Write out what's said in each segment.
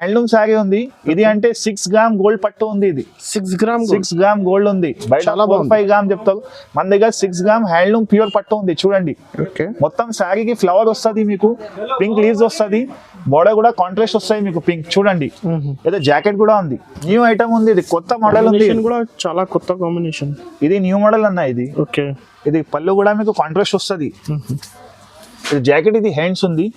Handloom sorry ఉంది ఇది. అంటే 6 గ్రామ్ గోల్డ్ పట్టు ఉంది. ఇది 6 గ్రామ్ గోల్డ్ ఉంది. బయట 4-5 గ్రామ్ చెప్తారు, మన దగ్గర 6 గ్రామ్ హ్యాండ్లూమ్ ప్యూర్ పట్టు ఉంది. చూడండి మొత్తం సారీకి ఫ్లవర్ వస్తుంది, మీకు పింక్ లీవ్స్ వస్తుంది, బోర్డర్ కూడా కాంట్రాస్ట్ వస్తాయి మీకు పింక్. చూడండి ఏదో జాకెట్ కూడా ఉంది, న్యూ ఐటమ్ ఉంది, ఇది కొత్త మోడల్ ఉంది, చాలా కొత్త కాంబినేషన్. ఇది న్యూ మోడల్ అన్న ఇది. ఇది పళ్ళు కూడా మీకు కాంట్రాస్ట్ వస్తుంది. ఇది జాకెట్, ఇది హ్యాండ్స్ ఉంది.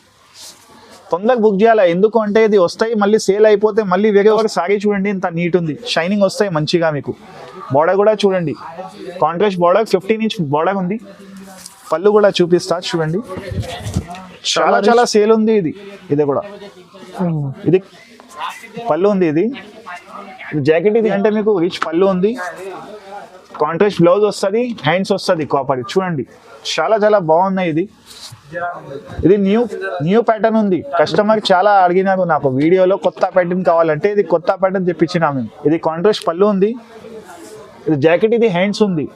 తొందరగా బుక్ చేయాలి, ఎందుకు అంటే ఇది వస్తాయి మళ్ళీ సేల్ అయిపోతే మళ్ళీ వేరే ఒక సారీ. చూడండి ఇంత నీట్ ఉంది, షైనింగ్ వస్తాయి మంచిగా మీకు. బోర్డర్ కూడా చూడండి కాంట్రాస్ట్ బోర్డర్, 15 ఇంచ్ బోర్డర్ ఉంది. పళ్ళు కూడా చూపిస్తా చూడండి, చాలా చాలా సేల్ ఉంది ఇది. ఇది కూడా ఇది పళ్ళు ఉంది. ఇది జాకెట్, ఇది అంటే మీకు రిచ్ పళ్ళు ఉంది, కాంట్రాస్ట్ బ్లౌజ్ వస్తుంది, హ్యాండ్స్ వస్తుంది కాపర్. చూడండి చాలా చాలా బాగున్నాయి. ఇది న్యూ ప్యాటర్న్ ఉంది. కస్టమర్ చాలా అడిగినారు నాకు వీడియోలో కొత్త ప్యాటర్న్ కావాలంటే, ఇది కొత్త ప్యాటర్న్ తెప్పించినా మేము. ఇది కాంట్రాస్ట్ పళ్ళు ఉంది, ఇది జాకెట్, ఇది హ్యాండ్స్ ఉంది.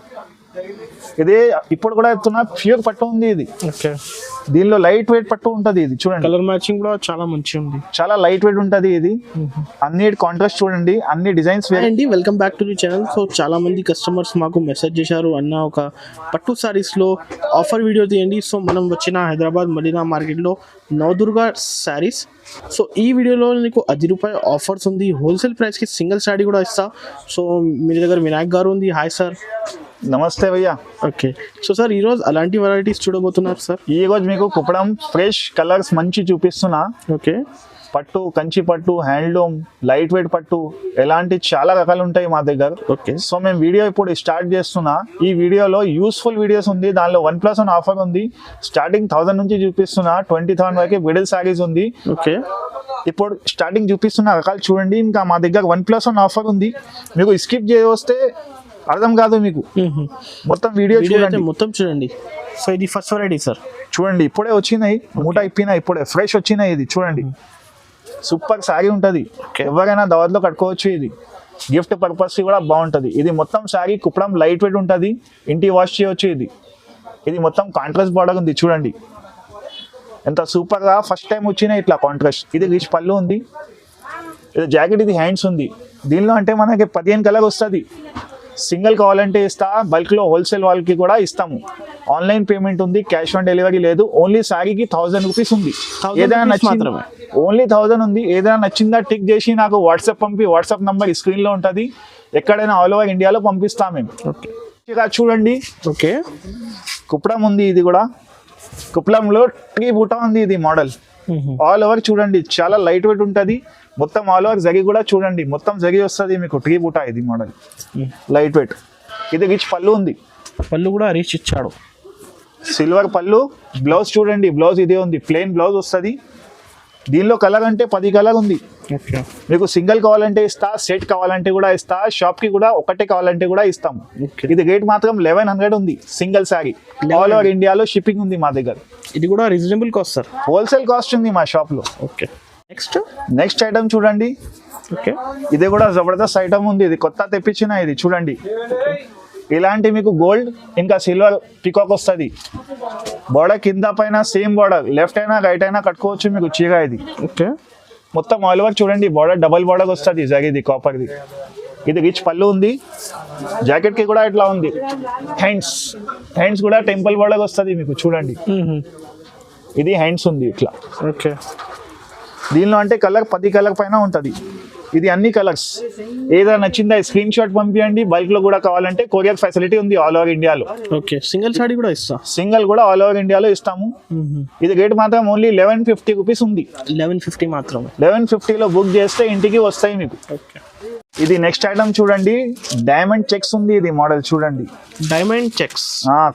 ఇది ఇప్పుడు కూడా చెప్తున్నా ప్యూర్ పట్టు ఉంది. ఇది దీనిలో లైట్ వెయిట్ పట్టు ఉంటది. ఇది చూడండి కలర్ మ్యాచింగ్ కూడా చాలా మంచిగా ఉంది, చాలా లైట్ వెయిట్ ఉంటది. ఇది అన్ని కాంట్రాస్ట్ చూడండి, అన్ని డిజైన్స్. అండి welcome back to the channel. So చాలా మంది కస్టమర్స్ మాకు మెసేజ్ చేశారు, అన్న ఒక పట్టు సారీస్ లో ఆఫర్ వీడియో తీయండి. సో మనం వచ్చిన హైదరాబాద్ మదీనా మార్కెట్ లో నవదుర్గా సారీస్. సో ఈ వీడియోలో నీకు 10 రూపాయల ఆఫర్స్ ఉంది, హోల్సేల్ ప్రైస్ కి సింగిల్ సారీ కూడా ఇస్తా. సో మీ దగ్గర వినాయక్ గారు ఉంది. Hi sir. నమస్తే భయ్యా. ఓకే సో సార్ ఈ రోజు అలాంటి వెరైటీస్ చూడబోతున్నారు సార్? ఈ రోజు మీకు కుప్పడం ఫ్రెష్ కలర్స్ మంచి చూపిస్తున్నా. ఓకే పట్టు, కంచి పట్టు, హ్యాండ్లూమ్, లైట్ వెయిట్ పట్టు, ఎలాంటి చాలా రకాలు ఉంటాయి మా దగ్గర. ఓకే సో మేము వీడియో ఇప్పుడు స్టార్ట్ చేస్తున్నా. ఈ వీడియోలో యూస్ఫుల్ వీడియోస్ ఉంది, దానిలో 1+1 ఆఫర్ ఉంది. స్టార్టింగ్ 1000 నుంచి చూపిస్తున్నా, 20,000 వరకు మిడిల్ సారీస్ ఉంది. ఓకే ఇప్పుడు స్టార్టింగ్ చూపిస్తున్న రకాలు చూడండి. ఇంకా మా దగ్గర 1+1 ఆఫర్ ఉంది. మీకు స్కిప్ చేయవస్తే అర్థం కాదు మీకు. మొత్తం వీడియో చూడండి, మొత్తం చూడండి. సో ఇది ఫస్ట్ వెరైటీ సార్. చూడండి ఇప్పుడే వచ్చినాయి, మూట ఇప్పినాయి, ఇప్పుడే ఫ్రెష్ వచ్చినాయి. ఇది చూడండి సూపర్ సారీ ఉంటుంది, ఎవరైనా దావత్లో కట్టుకోవచ్చు. ఇది గిఫ్ట్ పర్పస్ కూడా బాగుంటుంది. ఇది మొత్తం సారీ కుప్పడం లైట్ వెయిట్ ఉంటుంది, ఇంటి వాష్ చేయవచ్చు. ఇది మొత్తం కాంట్రాస్ట్ బార్డర్ ఉంది. చూడండి ఎంత సూపర్గా ఫస్ట్ టైం వచ్చినాయి ఇట్లా కాంట్రాస్ట్. ఇది రిచ్ పళ్ళు ఉంది, ఇది జాకెట్, ఇది హ్యాండ్స్ ఉంది. దీనిలో అంటే మనకి 15 కలర్ వస్తుంది. సింగిల్ కావాలంటే ఇస్తా, బల్క్లో హోల్సేల్ వాళ్ళకి కూడా ఇస్తాము. ఆన్లైన్ పేమెంట్ ఉంది, క్యాష్ ఆన్ డెలివరీ లేదు. ఓన్లీ సారీకి 1000 రూపీస్ ఉంది. ఏదైనా నచ్చింది ఓన్లీ 1000 ఉంది. ఏదైనా నచ్చిందా టిక్ చేసి నాకు వాట్సాప్ పంపి, వాట్సాప్ నంబర్ స్క్రీన్లో ఉంటుంది. ఎక్కడైనా ఆల్ ఓవర్ ఇండియాలో పంపిస్తాం మేము. చూడండి ఓకే కుప్పడం ఉంది. ఇది కూడా కుప్పడంలో ట్రీ బూటా ఉంది. ఇది మోడల్ ఆల్ ఓవర్ చూడండి, చాలా లైట్ వెయిట్ ఉంటుంది. మొత్తం ఆల్ ఓవర్ జరీ కూడా చూడండి, మొత్తం జరీ వస్తుంది మీకు. ట్రీ బూటా ఇది మోడల్ లైట్ వెయిట్. ఇది రిచ్ పళ్ళు ఉంది, పళ్ళు కూడా రిచ్ ఇచ్చాడు, సిల్వర్ పళ్ళు. బ్లౌజ్ చూడండి, బ్లౌజ్ ఇదే ఉంది, ప్లెయిన్ బ్లౌజ్ వస్తుంది. దీనిలో కలర్ అంటే 10 కలర్ ఉంది. మీకు సింగిల్ కావాలంటే ఇస్తా, సెట్ కావాలంటే కూడా ఇస్తా, షాప్ కి కూడా ఒకటే కావాలంటే కూడా ఇస్తాము. ఇది రేట్ మాత్రం 1100 ఉంది సింగిల్ సారీ. ఆల్ ఓవర్ ఇండియాలో షిప్పింగ్ ఉంది మా దగ్గర. ఇది కూడా reasonable cost sir, wholesale cost ఉంది మా షాప్ లో. ఓకే నెక్స్ట్ ఐటమ్ చూడండి. ఓకే ఇది కూడా జబర్దస్త్ ఐటమ్ ఉంది. ఇది కొత్త తెప్పించిన. ఇది చూడండి ఇలాంటి మీకు గోల్డ్ ఇంకా సిల్వర్ పికాక్ వస్తుంది. బోర్డర్ కింద పైన సేమ్ బోర్డర్, లెఫ్ట్ అయినా రైట్ అయినా కట్టుకోవచ్చు మీకు చీర. ఇది ఓకే మొత్తం ఆల్ ఓవర్ చూడండి, బోర్డర్ డబల్ బోర్డర్ వస్తుంది జరిగింది కాపర్ది. ఇది రిచ్ పళ్ళు ఉంది, జాకెట్ కి కూడా ఇట్లా ఉంది. హ్యాండ్స్ కూడా టెంపుల్ బోర్డర్ వస్తుంది మీకు. చూడండి ఇది హ్యాండ్స్ ఉంది ఇట్లా. ఓకే దీనిలో అంటే కలర్ 10 కలర్ పైన ఉంటుంది. ఇది అన్ని కలర్స్. ఏదైనా నచ్చిందా స్క్రీన్ షాట్ పంపించండి. బల్క్ లో కూడా కావాలంటే కొరియర్ ఫెసిలిటీ ఉంది ఆల్ ఓవర్ ఇండియాలో. ఓకే సింగిల్ సారీ కూడా ఇస్తా, సింగిల్ కూడా ఆల్ ఓవర్ ఇండియాలో ఇస్తాము. ఇది రేట్ మాత్రం ఓన్లీ 1150 రూపీస్ ఉంది. 1150 మాత్రమే. 1150లో బుక్ చేస్తే ఇంటికి వస్తాయి మీకు. ఇది నెక్స్ట్ ఐటమ్ చూడండి, డైమండ్ చెక్స్ ఉంది. ఇది మోడల్ చూడండి, డైమండ్ చెక్స్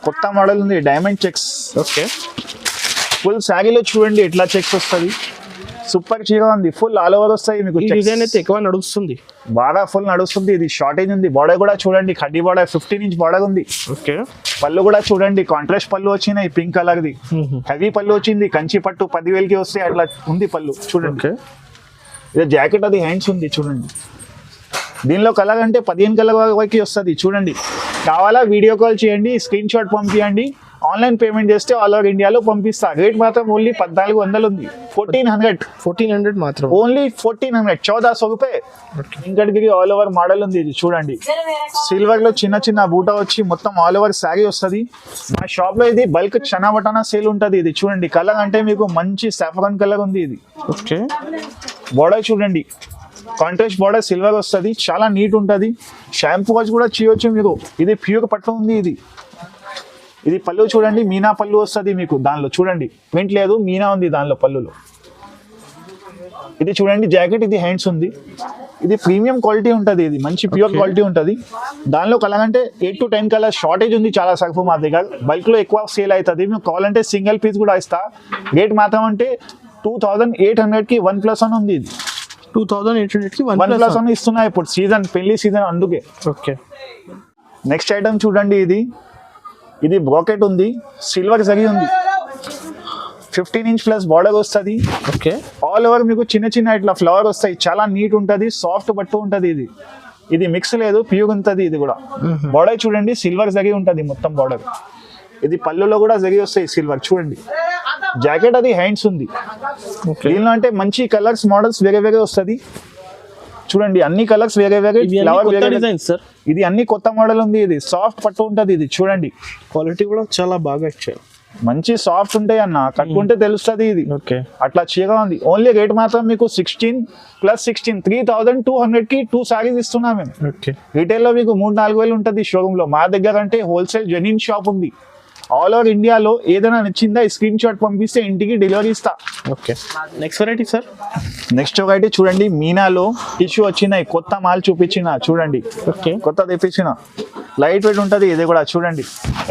కొత్త మోడల్ ఉంది, డైమండ్ చెక్స్. ఓకే ఫుల్ శారీలో చూడండి ఎట్లా చెక్స్ వస్తుంది. సూపర్ చీర ఉంది, ఫుల్ ఆల్ ఓవర్ వస్తాయి మీకు. డిజైన్ అయితే ఎక్కువ నడుస్తుంది, బాగా ఫుల్ నడుస్తుంది. ఇది షార్టేజ్ ఉంది. బోర్డర్ కూడా చూడండి, కడ్డీ బోర్డర్ 15 ఇంచ్ బోర్డర్ ఉంది. ఓకే పళ్ళు కూడా చూడండి, కాంట్రాస్ట్ పళ్ళు వచ్చినాయి, పింక్ కలర్ ది హెవీ పళ్ళు వచ్చింది. కంచి పట్టు 10,000కి వస్తే అట్లా ఉంది పళ్ళు చూడండి. ఇది జాకెట్, అది హ్యాండ్స్ ఉంది చూడండి. దీనిలో కలర్ అంటే 15 కలర్ వరకు వస్తుంది చూడండి. కావాలా వీడియో కాల్ చేయండి, స్క్రీన్ షాట్ పంపించండి. ఆన్లైన్ పేమెంట్ చేస్తే ఆల్ ఓవర్ ఇండియాలో పంపిస్తా. రేట్ మాత్రం ఓన్లీ 1400 ఉంది. 1400 మాత్రం, ఓన్లీ 1400, 1400 రూపాయ. వెంకటగిరి ఆల్ ఓవర్ మోడల్ ఉంది ఇది చూడండి. సిల్వర్ లో చిన్న చిన్న బూటా వచ్చి మొత్తం ఆల్ ఓవర్ శారీ వస్తుంది. మా షాప్ లో ఇది బల్క్ చనా బటానా సేల్ ఉంటుంది. ఇది చూడండి, కలర్ అంటే మీకు మంచి సాఫ్రాన్ కలర్ ఉంది ఇది. ఓకే, బోర్డర్ చూడండి, కాంట్రాస్ట్ బోర్డర్ సిల్వర్ వస్తుంది, చాలా నీట్ ఉంటుంది. షాంపూ వాష్ కూడా చేయొచ్చు మీరు. ఇది ప్యూర్ పట్టు ఉంది ఇది. ఇది పళ్ళు చూడండి, మీనా పళ్ళు వస్తుంది మీకు. దానిలో చూడండి ప్రింట్ లేదు, మీనా ఉంది దానిలో పళ్ళులో. ఇది చూడండి జాకెట్, ఇది హ్యాండ్స్ ఉంది. ఇది ప్రీమియం క్వాలిటీ ఉంటుంది, ఇది మంచి ప్యూర్ క్వాలిటీ ఉంటుంది. దానిలో కలర్ అంటే 8 to 10 కలర్ షార్టేజ్ ఉంది చాలా సరుకు మా దగ్గర. బల్క్ లో ఎక్కువ సేల్ అవుతుంది. మీకు కావాలంటే సింగిల్ పీస్ కూడా ఇస్తా. రేట్ మాత్రం అంటే 2800 కి 1+1 ఉంది. ఇది 2800 కి 1+1 ఇస్తున్నా ఇప్పుడు, సీజన్ పెళ్లి సీజన్ అందుకే. ఓకే, నెక్స్ట్ ఐటమ్ చూడండి, ఇది బ్రాకెట్ ఉంది, సిల్వర్ జరీ ఉంది, 15 inch ప్లస్ బార్డర్ వస్తుంది. ఓకే, ఆల్ ఓవర్ మీకు చిన్న చిన్న ఇట్లా ఫ్లవర్ వస్తాయి, చాలా నీట్ ఉంటుంది, సాఫ్ట్ బట్టు ఉంటుంది. ఇది మిక్స్ లేదు, ప్యూర్ ఉంటుంది. ఇది కూడా బార్డర్ చూడండి, సిల్వర్ జరీ ఉంటుంది మొత్తం బార్డర్. ఇది పళ్ళులో కూడా జరీ వస్తాయి సిల్వర్ చూడండి. జాకెట్ అది హ్యాండ్స్ ఉంది. దీనిలో అంటే మంచి కలర్స్ మోడల్స్ వేరే వేరే వస్తుంది చూడండి. అన్ని కలర్స్ వేరే వేరే, ఫ్లవర్ వేరే డిజైన్ సార్. ఇది అన్ని కొత్త మోడల్ ఉంది. ఇది సాఫ్ట్ పట్టు ఉంటుంది. ఇది చూడండి, క్వాలిటీ కూడా చాలా బాగా ఇచ్చారు, మంచి సాఫ్ట్ ఉంటాయి అన్న, కట్టుకుంటే తెలుస్తుంది ఇది. ఓకే, అట్లా చీరగా ఉంది. ఓన్లీ రేట్ మాత్రం మీకు 16+16 3200 కి 2 సారీస్ ఇస్తున్నాం మేము. ఓకే, రీటైల్ లో మీకు 3-4 వేలు ఉంటుంది షోరూమ్ లో. మా దగ్గర అంటే హోల్సేల్ జెన్యూన్ షాప్ ఉంది. ఆల్ ఓవర్ ఇండియాలో ఏదైనా నచ్చిందా స్క్రీన్ షాట్ పంపిస్తే ఇంటికి డెలివరీ ఇస్తా. Okay, next variety sir. Next variety చూడండి, మీనాలో టిష్యూ వచ్చినాయి, కొత్త మాల్ చూపించిన చూడండి. ఓకే, కొత్త తెప్పించిన, లైట్ వెయిట్ ఉంటుంది. ఇది కూడా చూడండి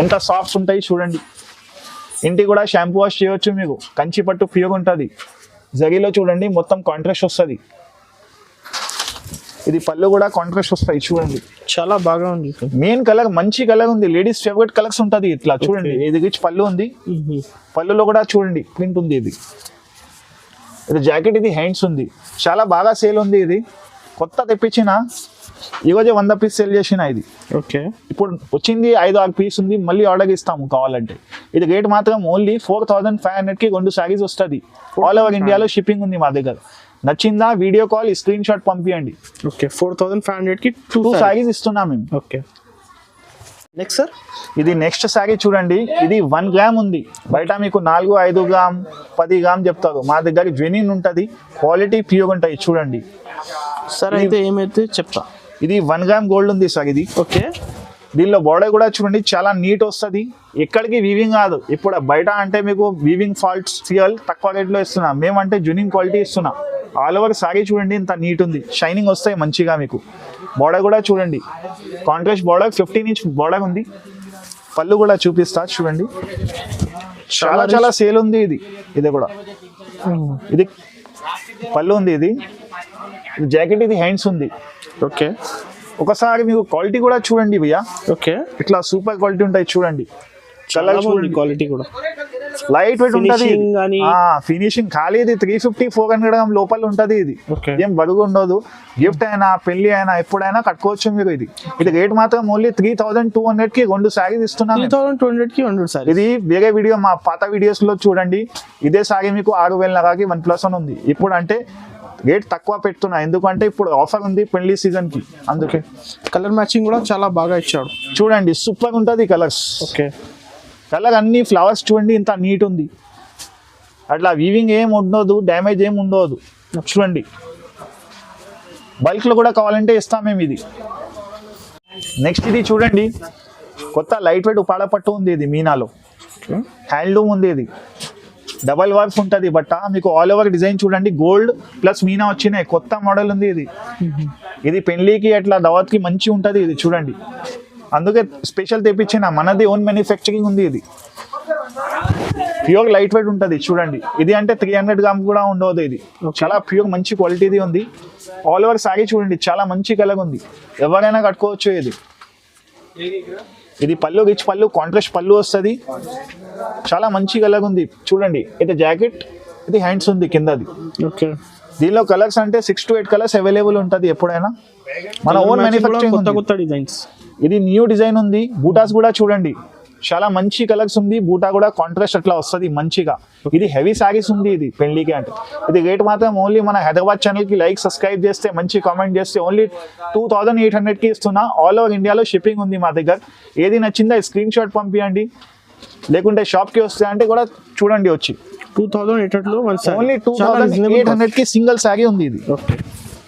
ఎంత సాఫ్ట్ ఉంటాయి చూడండి. ఇంటికి కూడా షాంపూ వాష్ చేయొచ్చు మీకు. కంచి పట్టు ప్యూర్ ఉంటుంది. జరీలో చూడండి మొత్తం కాంట్రాస్ట్ వస్తుంది. ఇది పళ్ళు కూడా కాంట్రాస్ట్ వస్తాయి చూడండి, చాలా బాగా ఉంది. మెయిన్ కలర్ మంచి కలర్ ఉంది, లేడీస్ ఫేవరెట్ కలర్స్ ఉంటుంది ఇట్లా చూడండి. ఇది రిచ్ పళ్ళు ఉంది, పళ్ళులో కూడా చూడండి ప్రింట్ ఉంది. ఇది జాకెట్, ఇది హ్యాండ్స్ ఉంది, చాలా బాగా సేల్ ఉంది. ఇది కొత్త తెప్పించిన, ఈరోజు 100 పీస్ సేల్ చేసిన. ఇది ఓకే, ఇప్పుడు వచ్చింది 5-6 పీస్ ఉంది, మళ్ళీ ఆర్డర్ ఇస్తాము కావాలంటే. ఇది రేట్ మాత్రం ఓన్లీ 4500 కి 2 సారీస్ వస్తుంది. ఆల్ ఓవర్ ఇండియాలో షిప్పింగ్ ఉంది మా దగ్గర. నచ్చిందా వీడియో కాల్ స్క్రీన్ షాట్ పంపించండి. ఓకే, 4500 కి 2 సారీస్ ఇస్తున్నాం మేము. Okay, next sir. ఇది నెక్స్ట్ సారీ చూడండి, ఇది 1 గ్రామ్ ఉంది. బయట మీకు 4-5 గ్రామ్ 10 గ్రామ్ చెప్తారు. మా దగ్గర జెన్యూన్ ఉంటుంది, క్వాలిటీ ప్యూర్ ఉంటాయి చూడండి సార్. అయితే ఏమైతే చెప్తా. ఇది 1 గ్రామ్ గోల్డ్ ఉంది సార్ ఇది. ఓకే, దీనిలో బార్డర్ కూడా చూడండి చాలా నీట్ వస్తుంది. ఎక్కడికి వీవింగ్ కాదు. ఇప్పుడు బయట అంటే మీకు వీవింగ్ ఫాల్ట్స్ ఫియల్ తక్కువ రేట్లో ఇస్తున్నాం, మేమంటే జెన్యూన్ క్వాలిటీ ఇస్తున్నాం. ఆల్ ఓవర్ సారీ చూడండి ఎంత నీట్ ఉంది, షైనింగ్ వస్తాయి మంచిగా మీకు. బార్డర్ కూడా చూడండి, కాంట్రాస్ట్ బార్డర్, 15 inch బార్డర్ ఉంది. పళ్ళు కూడా చూపిస్తా చూడండి, చాలా చాలా సేల్ ఉంది. ఇది కూడా ఇది పళ్ళు ఉంది. ఇది జాకెట్, ఇది హ్యాండ్స్ ఉంది. ఓకే, ఒకసారి మీకు క్వాలిటీ కూడా చూడండి భయ్యా. ఓకే, ఇట్లా సూపర్ క్వాలిటీ ఉంటాయి చూడండి. కలర్ క్వాలిటీ కూడా లైట్ వెయిట్ ఉంటుంది. కానీ ఫినిషింగ్ ఖాళీ ఇది 350-400 గ్రామ్ లోపల ఉంటుంది. ఇది ఓకే, ఏం బరుగు ఉండదు. గిఫ్ట్ అయినా పెళ్లి అయినా ఎప్పుడైనా కట్టుకోవచ్చు మీరు. ఇది రేట్ మాత్రం ఓన్లీ 3200 కి 2 సారీస్ ఇస్తున్నాం. 3200 కి 2 సారీ. ఇది వేరే వీడియో, మా పాత వీడియోస్ లో చూడండి. ఇదే సారీ మీకు 6000 1+1 ఉంది. ఇప్పుడు అంటే రేట్ తక్కువ పెడుతున్నా, ఎందుకంటే ఇప్పుడు ఆఫర్ ఉంది పెళ్లి సీజన్ కి, అందుకే. కలర్ మ్యాచింగ్ కూడా చాలా బాగా ఇచ్చాడు చూడండి, సూపర్ ఉంటుంది కలర్స్. ఓకే, కలర్ అన్ని ఫ్లవర్స్ చూడండి ఇంత నీట్ ఉంది. అట్లా వీవింగ్ ఏం ఉండదు, డ్యామేజ్ ఏం ఉండదు చూడండి. బల్క్ లో కూడా కావాలంటే ఇస్తాం మేము. ఇది నెక్స్ట్ ఇది చూడండి, కొత్త లైట్ వెయిట్ ఉపాడ పట్టు ఉంది. ఇది మీనాలో హ్యాండ్లూమ్ ఉంది. ఇది డబల్ వర్క్ ఉంటుంది బట్ట మీకు. ఆల్ ఓవర్ డిజైన్ చూడండి, గోల్డ్ ప్లస్ మీనా వచ్చినాయి, కొత్త మోడల్ ఉంది. ఇది పెళ్లికి అట్లా దవత్కి మంచి ఉంటుంది. ఇది చూడండి, అందుకే స్పెషల్ తెప్పించిన, మనది ఓన్ మ్యానుఫ్యాక్చరింగ్ ఉంది. ఇది ప్యూర్ లైట్ వెయిట్ ఉంటుంది చూడండి. ఇది అంటే 300 గ్రామ్ కూడా ఉండదు. ఇది చాలా ప్యూర్ మంచి క్వాలిటీది ఉంది. ఆల్ ఓవర్ సారీ చూడండి, చాలా మంచి కలర్ ఉంది, ఎవరైనా కట్టుకోవచ్చు. ఇది పళ్ళు, రిచ్ పళ్ళు, కాంట్రాస్ట్ పళ్ళు వస్తుంది, చాలా మంచి కలర్ ఉంది చూడండి. ఇది జాకెట్, ఇది హ్యాండ్స్ ఉంది కిందది. ఓకే, దీనిలో కలర్స్ అంటే 6 to 8 కలర్స్ అవైలబుల్ ఉంటుంది ఎప్పుడైనా. మన ఓన్ మ్యానుఫ్యాక్చరింగ్, కొత్త డిజైన్స్. ఇది న్యూ డిజైన్ ఉంది. బూటాస్ కూడా చూడండి, చాలా మంచి కలర్స్ ఉంది, బూటా కూడా కాంట్రాస్ట్ అట్లా వస్తుంది మంచిగా. ఇది హెవీ సారీస్ ఉంది, ఇది పెళ్లికి అంటే. ఇది రేట్ మాత్రం ఓన్లీ మన హైదరాబాద్ ఛానల్ కి లైక్ సబ్స్క్రైబ్ చేస్తే, మంచి కామెంట్ చేస్తే ఓన్లీ 2800 కి ఇస్తున్నా. ఆల్ ఓవర్ ఇండియాలో షిప్పింగ్ ఉంది మా దగ్గర. ఏది నచ్చిందో స్క్రీన్ షాట్ పంపించండి, లేకుంటే షాప్ కి వస్తే అంటే కూడా చూడండి వచ్చి. 2800 ఓన్లీ 2800 కి సింగిల్ సారీ ఉంది ఇది. ఓకే,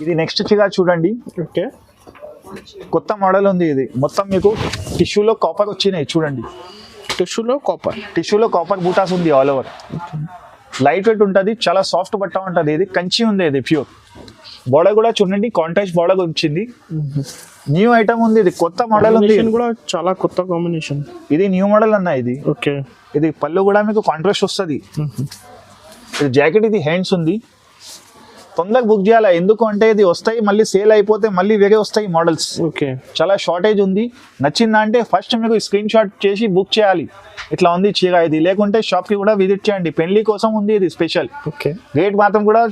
ఇది నెక్స్ట్ చిగా చూడండి, ఓకే, కొత్త మోడల్ ఉంది. ఇది మొత్తం మీకు టిష్యూలో కాపర్ వచ్చినాయి చూడండి. టిష్యూలో కాపర్ బూటాస్ ఉంది ఆల్ ఓవర్. లైట్ వెయిట్ ఉంటుంది, చాలా సాఫ్ట్ బట్ట ఉంటుంది. ఇది కంచి ఉంది, ఇది ప్యూర్. బోర్డర్ కూడా చూడండి, కాంట్రాస్ట్ బోర్డర్ వచ్చింది. న్యూ ఐటమ్ ఉంది, ఇది కొత్త మోడల్ ఉంది కూడా, చాలా కొత్త కాంబినేషన్. ఇది న్యూ మోడల్ అన్న ఇది. ఓకే, ఇది పళ్ళు కూడా మీకు కాంట్రాస్ట్ వస్తుంది. ఇది జాకెట్, ఇది హ్యాండ్స్ ఉంది. తొందరగా బుక్ చేయాలి, ఎందుకు అంటే ఇది వస్తాయి మళ్ళీ సేల్ అయిపోతే మళ్ళీ వేరే వస్తాయి మోడల్స్. ఓకే, చాలా షార్టేజ్ ఉంది. నచ్చిందా అంటే ఫస్ట్ మీకు స్క్రీన్ షాట్ చేసి బుక్ చేయాలి. ఇట్లా ఉంది చీర ఇది, లేకుంటే షాప్ కి కూడా విజిట్ చేయండి. పెళ్లి కోసం ఉంది ఇది స్పెషల్. ఓకే, రేట్ మాత్రం కూడా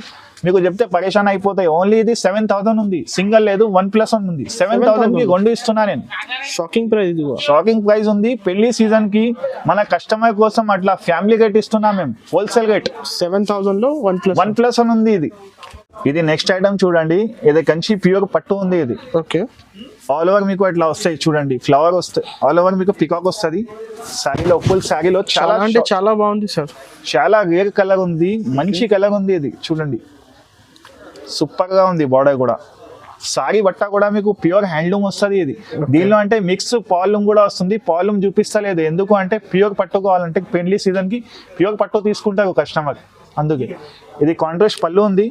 మీకు చెప్తే పరేషాన్ అయిపోతాయి. ఓన్లీ ఇది 7000 ఉంది, సింగిల్ లేదు, 1+1 ఉంది. 7000 కి 2 ఇస్తున్నా నేను. షాకింగ్ ప్రైస్, షాకింగ్ ప్రైస్ ఉంది. పెళ్లి సీజన్ కి మన కస్టమర్ కోసం అట్లా ఫ్యామిలీ రేట్ ఇస్తున్నా మేము, హోల్సేల్ రేట్. 7000 లో 1+1 ఉంది ఇది. ఇది నెక్స్ట్ ఐటమ్ చూడండి, ఇది కంచి ప్యూర్ పట్టు ఉంది ఇది. ఓకే, ఆల్ ఓవర్ మీకు అట్లా వస్తాయి చూడండి, ఫ్లవర్ వస్తాయి. ఆల్ ఓవర్ మీకు పికాక్ వస్తుంది శారీలో, ఫుల్ శారీలో. చాలా అంటే చాలా బాగుంది సార్, చాలా రేర్ కలర్ ఉంది, మంచి కలర్ ఉంది ఇది చూడండి. సూపర్ గా ఉంది బార్డర్ కూడా. సారీ బట్ట కూడా మీకు ప్యూర్ హ్యాండ్లూమ్ వస్తుంది ఇది. దీనిలో అంటే మిక్స్ పాలూమ్ కూడా వస్తుంది. పాలూమ్ చూపిస్తలేదు, ఎందుకు అంటే ప్యూర్ పట్టు కావాలంటే పెళ్లి సీజన్ కి ప్యూర్ పట్టు తీసుకుంటారు కస్టమర్, అందుకే. ఇది కాంట్రాస్ట్ పళ్ళు ఉంది.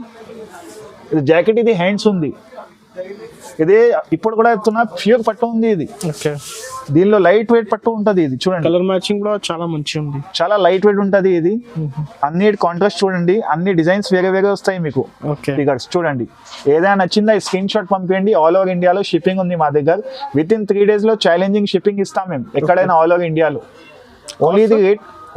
ఇది జాకెట్, ఇది హ్యాండ్స్ ఉంది. ఇది ఇప్పుడు కూడా చెప్తున్నా ప్యూర్ పట్టు ఉంది ఇది. ఓకే, దీనిలో లైట్ వెయిట్ పట్టు ఉంటది ఇది చూడండి. కలర్ మ్యాచింగ్ కూడా చాలా మంచిగా ఉంది, చాలా లైట్ వెయిట్ ఉంటది ఇది. అన్ని కాంట్రాస్ట్ చూడండి, అన్ని డిజైన్స్ వేరే వేరే వస్తాయి మీకు. ఓకే, ఫిగర్స్ చూడండి. ఏదైనా నచ్చిందా స్క్రీన్ షాట్ పంపించండి. ఆల్ ఓవర్ ఇండియాలో షిప్పింగ్ ఉంది మా దగ్గర. విత్ ఇన్ 3 days లో ఛాలెంజింగ్ షిప్పింగ్ ఇస్తాం మేము, ఎక్కడైనా ఆల్ ఓవర్ ఇండియాలో.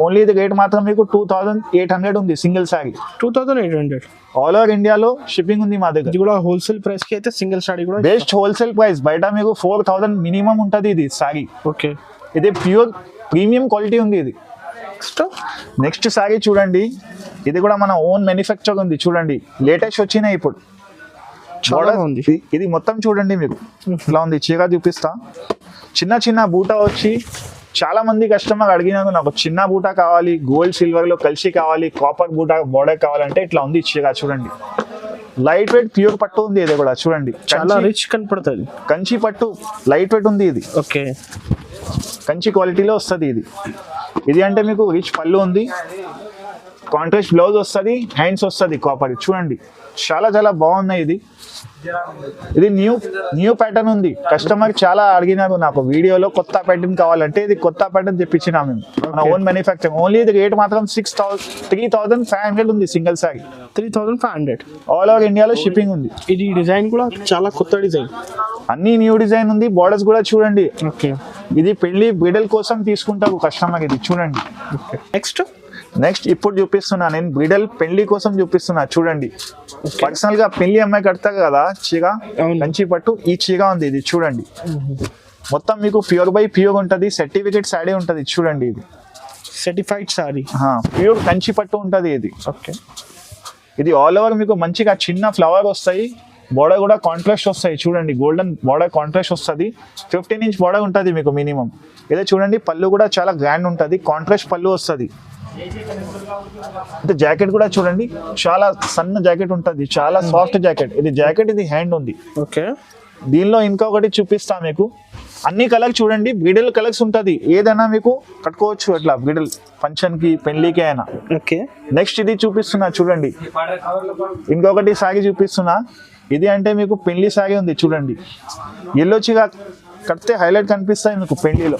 ఓన్లీ ఇది రేట్ మాత్రం మీకు 2800 ఉంది, సింగిల్ సారీ 2800. ఆల్ ఓవర్ ఇండియాలో షిప్పింగ్ ఉంది మా దగ్గర. ఇది కూడా హోల్సేల్ ప్రైస్ కి అయితే సింగిల్ సారీ కూడా బెస్ట్ హోల్సేల్ ప్రైస్. బయట మీకు 4000 మినిమం ఉంటది ఇది సారీ. ఓకే, ఇది ప్యూర్ ప్రీమియం క్వాలిటీ ఉంది ఇది. నెక్స్ట్ సారీ చూడండి, ఇది కూడా మన ఓన్ మ్యానుఫ్యాక్చర్ ఉంది చూడండి. లేటెస్ట్ వచ్చినాయి ఇప్పుడు. ఇది మొత్తం చూడండి మీకు ఇట్లా ఉంది. చీర చూపిస్తా. చిన్న చిన్న బూటా వచ్చి చాలా మంది కస్టమర్ అడిగినారు, నాకు చిన్న బూటా కావాలి, గోల్డ్ సిల్వర్ లో కలిసి కావాలి, కాపర్ బూటా బోర్డర్ కావాలంటే ఇట్లా ఉంది చీర చూడండి. లైట్ వెయిట్ ప్యూర్ పట్టు ఉంది ఇది కూడా చూడండి. చాలా రిచ్ కనపడుతుంది. కంచి పట్టు లైట్ వెయిట్ ఉంది ఇది. ఓకే, కంచి క్వాలిటీలో వస్తుంది ఇది. ఇది అంటే మీకు రిచ్ పళ్ళు ఉంది, కాంట్రాస్ట్ బ్లౌజ్ వస్తుంది, హ్యాండ్స్ వస్తుంది కాపర్ చూడండి. చాలా చాలా బాగున్నాయి ఇది. ఇది న్యూ ప్యాటర్న్ ఉంది. కస్టమర్ చాలా అడిగినారు, నాకు వీడియోలో కొత్త ప్యాటర్న్ కావాలంటే ఇది కొత్త ప్యాటర్న్ తెప్పించినా మేము, మన ఓన్ మ్యానుఫ్యాక్చరింగ్. ఓన్లీ ఇది రేట్ మాత్రం 3500 ఉంది, సింగిల్ సారీ 3500. ఆల్ ఓవర్ ఇండియాలో షిప్పింగ్ ఉంది. ఇది డిజైన్ కూడా చాలా కొత్త డిజైన్, అన్ని న్యూ డిజైన్ ఉంది. బోర్డర్స్ కూడా చూడండి. ఓకే, ఇది పెళ్లి బ్రైడల్ కోసం తీసుకుంటారు కస్టమర్ ఇది చూడండి. నెక్స్ట్ ఇప్పుడు చూపిస్తున్నా నేను, బ్రైడల్ పెళ్లి కోసం చూపిస్తున్నా చూడండి. పర్సనల్ గా పెళ్లి అమ్మాయి కడతారు కదా చీర, కంచి పట్టు. ఈ చీర ఉంది ఇది చూడండి. మొత్తం మీకు ప్యూర్ బై ప్యూర్ ఉంటది, సర్టిఫికేట్ సారీ ఉంటది చూడండి. ఇది సర్టిఫైడ్ సారీ, ప్యూర్ కంచి పట్టు ఉంటది ఇది. ఓకే, ఇది ఆల్ ఓవర్ మీకు మంచిగా చిన్న ఫ్లవర్ వస్తాయి. బోర్డర్ కూడా కాంట్రాస్ట్ వస్తాయి చూడండి. గోల్డెన్ బోర్డర్ కాంట్రాస్ట్ వస్తుంది. 15 inch బోర్డర్ ఉంటుంది మీకు మినిమం. ఇదే చూడండి, పళ్ళు కూడా చాలా గ్రాండ్ ఉంటుంది, కాంట్రాస్ట్ పళ్ళు వస్తుంది. అంటే జాకెట్ కూడా చూడండి, చాలా సన్న జాకెట్ ఉంటుంది, చాలా సాఫ్ట్ జాకెట్. ఇది జాకెట్, ఇది హ్యాండ్ ఉంది. ఓకే, దీనిలో ఇంకొకటి చూపిస్తా మీకు. అన్ని కలర్స్ చూడండి, బ్రైడల్ కలర్స్ ఉంటుంది. ఏదైనా మీకు కట్టుకోవచ్చు అట్లా, బ్రైడల్ ఫంక్షన్ కి పెళ్లికి అయినా. ఓకే, నెక్స్ట్ ఇది చూపిస్తున్నా చూడండి, ఇంకొకటి సారీ చూపిస్తున్నా. ఇది అంటే మీకు పెళ్లి సారీ ఉంది చూడండి. ఎల్లో చీర కడితే హైలైట్ కనిపిస్తాయి మీకు పెళ్లిలో.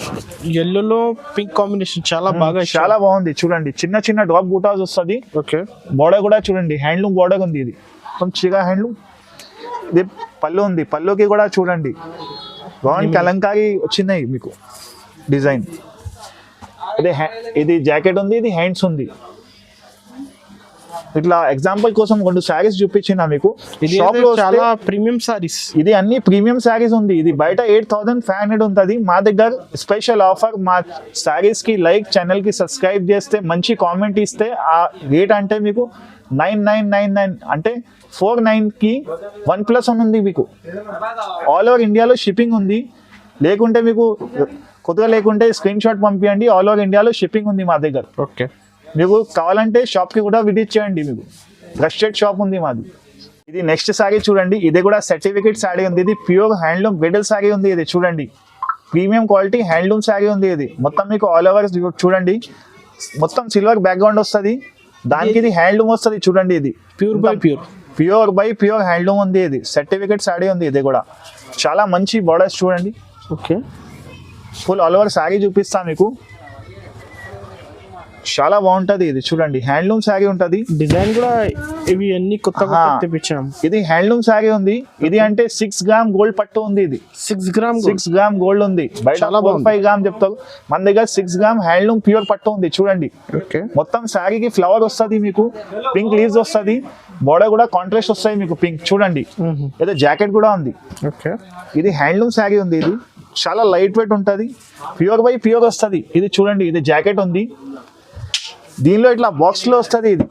ఎల్లోలో పింక్ కాంబినేషన్ చాలా బాగా, చాలా బాగుంది చూడండి. చిన్న చిన్న డ్రాప్ బూటాస్ వస్తుంది. ఓకే, బోర్డర్ కూడా చూడండి, హ్యాండ్లూమ్ బోర్డర్ ఉంది ఇది. చీర హ్యాండ్లూమ్. ఇది పళ్ళు ఉంది, పళ్ళుకి కూడా చూడండి బాగుంది, కలంకారీ వచ్చినాయి మీకు డిజైన్. ఇది జాకెట్ ఉంది, ఇది హ్యాండ్స్ ఉంది. ఇట్లా ఎగ్జాంపుల్ కోసం 2 శారీస్ చూపించిన మీకు ఇది షాప్ అయితే లో చాలా ప్రీమియం సారీస్. ఇది అన్ని ప్రీమియం శారీస్ ఉంది. ఇది బయట 8,500 ఉంటుంది, మా దగ్గర స్పెషల్ ఆఫర్. మా శారీస్ కి లైక్, ఛానల్ కి సబ్స్క్రైబ్ చేస్తే, మంచి కామెంట్ ఇస్తే ఆ రేట్ అంటే మీకు 9999 అంటే 49 కి 1+1 ఉంది మీకు. ఆల్ ఓవర్ ఇండియాలో షిప్పింగ్ ఉంది. లేకుంటే మీకు కొత్తగా లేకుంటే స్క్రీన్ షాట్ పంపించండి. ఆల్ ఓవర్ ఇండియాలో షిప్పింగ్ ఉంది మా దగ్గర. ఓకే, మీకు కావాలంటే షాప్కి కూడా విజిట్ చేయండి. మీకు ట్రస్టెడ్ షాప్ ఉంది మాది. ఇది నెక్స్ట్ శారీ చూడండి. ఇది కూడా సర్టిఫికేట్ శారీ ఉంది. ఇది ప్యూర్ హ్యాండ్లూమ్ బ్రైడల్ శారీ ఉంది. ఇది చూడండి, ప్రీమియం క్వాలిటీ హ్యాండ్లూమ్ శారీ ఉంది. ఇది మొత్తం మీకు ఆల్ ఓవర్ చూడండి, మొత్తం సిల్వర్ బ్యాక్గ్రౌండ్ వస్తుంది. దానికి ఇది హ్యాండ్లూమ్ వస్తుంది చూడండి. ఇది ప్యూర్ బై ప్యూర్ హ్యాండ్లూమ్ ఉంది. ఇది సర్టిఫికేట్ శారీ ఉంది. ఇది కూడా చాలా మంచి బోర్డర్స్ చూడండి. Okay, full all over sari చూపిస్తా మీకు. చాలా బాగుంటది. ఇది చూడండి, హ్యాండ్లూమ్ శారీ ఉంటది. డిజైన్ కూడా ఇవి అన్ని కొత్తగా తెప్పించాం. ఇది హ్యాండ్లూమ్ శారీ ఉంది. ఇది అంటే 6 గ్రామ్ గోల్డ్ పట్టు ఉంది. ఇది 6 గ్రామ్ గోల్డ్ ఉంది. బయట 4-5 గ్రామ్ చెప్తారు, మన దగ్గర 6 గ్రామ్ హ్యాండ్లూమ్ ప్యూర్ పట్టు ఉంది. చూడండి, ఓకే, మొత్తం శారీకి ఫ్లవర్ వస్తుంది మీకు, పింక్ లీవ్స్ వస్తుంది, బోర్డర్ కూడా కాంట్రాస్ట్ వస్తాయి మీకు పింక్. చూడండి, ఏదో జాకెట్ కూడా ఉంది. ఓకే, ఇది హ్యాండ్లూమ్ శారీ ఉంది. ఇది చాలా లైట్ వెయిట్ ఉంటుంది, ప్యూర్ బై ప్యూర్ వస్తుంది. ఇది చూడండి, ఇది జాకెట్ ఉంది. దీనిలో ఇట్లా బాక్స్ లో వస్తుంది. ఇది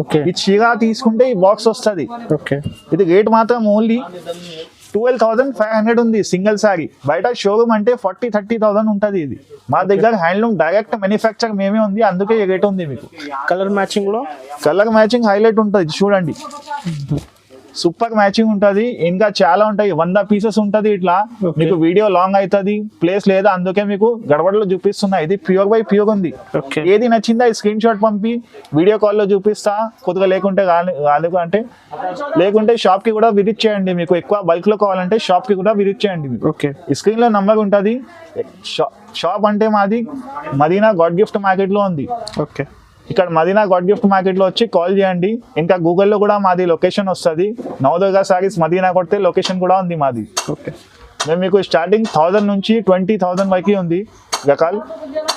ఓకే, ఈ చీర తీసుకుంటే ఈ బాక్స్ వస్తుంది. ఓకే, ఇది రేట్ మాత్రం ఓన్లీ 12,500 ఉంది సింగిల్ శారీ. బయట షోరూమ్ అంటే 40-30,000 ఉంటుంది. ఇది మా దగ్గర హ్యాండ్లూమ్ డైరెక్ట్ మ్యానుఫ్యాక్చర్ మేమే ఉంది, అందుకే ఈ రేట్ ఉంది మీకు. కలర్ మ్యాచింగ్ కూడా కలర్ మ్యాచింగ్ హైలైట్ ఉంటుంది. చూడండి, సూపర్ మ్యాచింగ్ ఉంటుంది. ఇంకా చాలా ఉంటాయి, 100 పీసెస్ ఉంటుంది. ఇట్లా మీకు వీడియో లాంగ్ అవుతుంది, ప్లేస్ లేదా, అందుకే మీకు గడబడలో చూపిస్తున్నా. ఇది ప్యూర్ బై ప్యూర్ ఉంది. ఏది నచ్చిందా ఈ స్క్రీన్ షాట్ పంపి వీడియో కాల్లో చూపిస్తా. కొద్దిగా లేకుంటే రాలేదు అంటే లేకుంటే షాప్ కి కూడా విజిట్ చేయండి. మీకు ఎక్కువ బల్క్ లో కావాలంటే షాప్ కి కూడా విజిట్ చేయండి. మీకు ఓకే, ఈ స్క్రీన్ లో నంబర్ ఉంటుంది. షాప్ అంటే మాది మదీనా గాడ్ గిఫ్ట్ మార్కెట్ లో ఉంది. ఓకే, ఇక్కడ మదీనా గాడ్ గిఫ్ట్ మార్కెట్ లో వచ్చి కాల్ చేయండి. ఇంకా గూగుల్లో కూడా మాది లొకేషన్ వస్తుంది. నవదుర్గా సారీస్ మదీనా కొడితే లొకేషన్ కూడా ఉంది మాది. ఓకే, మేము మీకు స్టార్టింగ్ 1000 నుంచి 20,000 వరకు ఉంది రకాలు.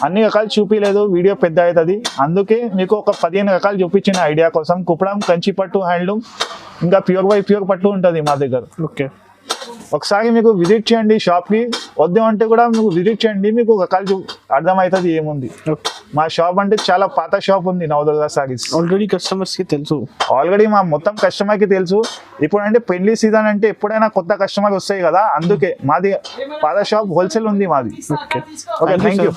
అన్ని రకాలు చూపించలేదు, వీడియో పెద్ద అవుతుంది. అందుకే మీకు ఒక 15 రకాలు చూపించిన ఐడియా కోసం. కుప్పడం, కంచి పట్టు హ్యాండ్లూమ్, ఇంకా ప్యూర్ బై ప్యూర్ పట్టు ఉంటుంది మా దగ్గర. ఓకే, ఒకసారి మీకు విజిట్ చేయండి షాప్కి. వద్దు అంటే కూడా మీకు విజిట్ చేయండి, మీకు రకాలు అర్థమవుతుంది ఏముంది. మా షాప్ అంటే చాలా పాత షాప్ ఉంది, నవదుర్గా సారీస్. ఆల్రెడీ కస్టమర్స్ కి తెలుసు, ఆల్రెడీ మా మొత్తం కస్టమర్ కి తెలుసు. ఇప్పుడు అంటే పెళ్లి సీజన్ అంటే ఎప్పుడైనా కొత్త కస్టమర్ వస్తాయి కదా, అందుకే మాది పాత షాప్ హోల్సేల్ ఉంది మాది. Okay, okay, thank you.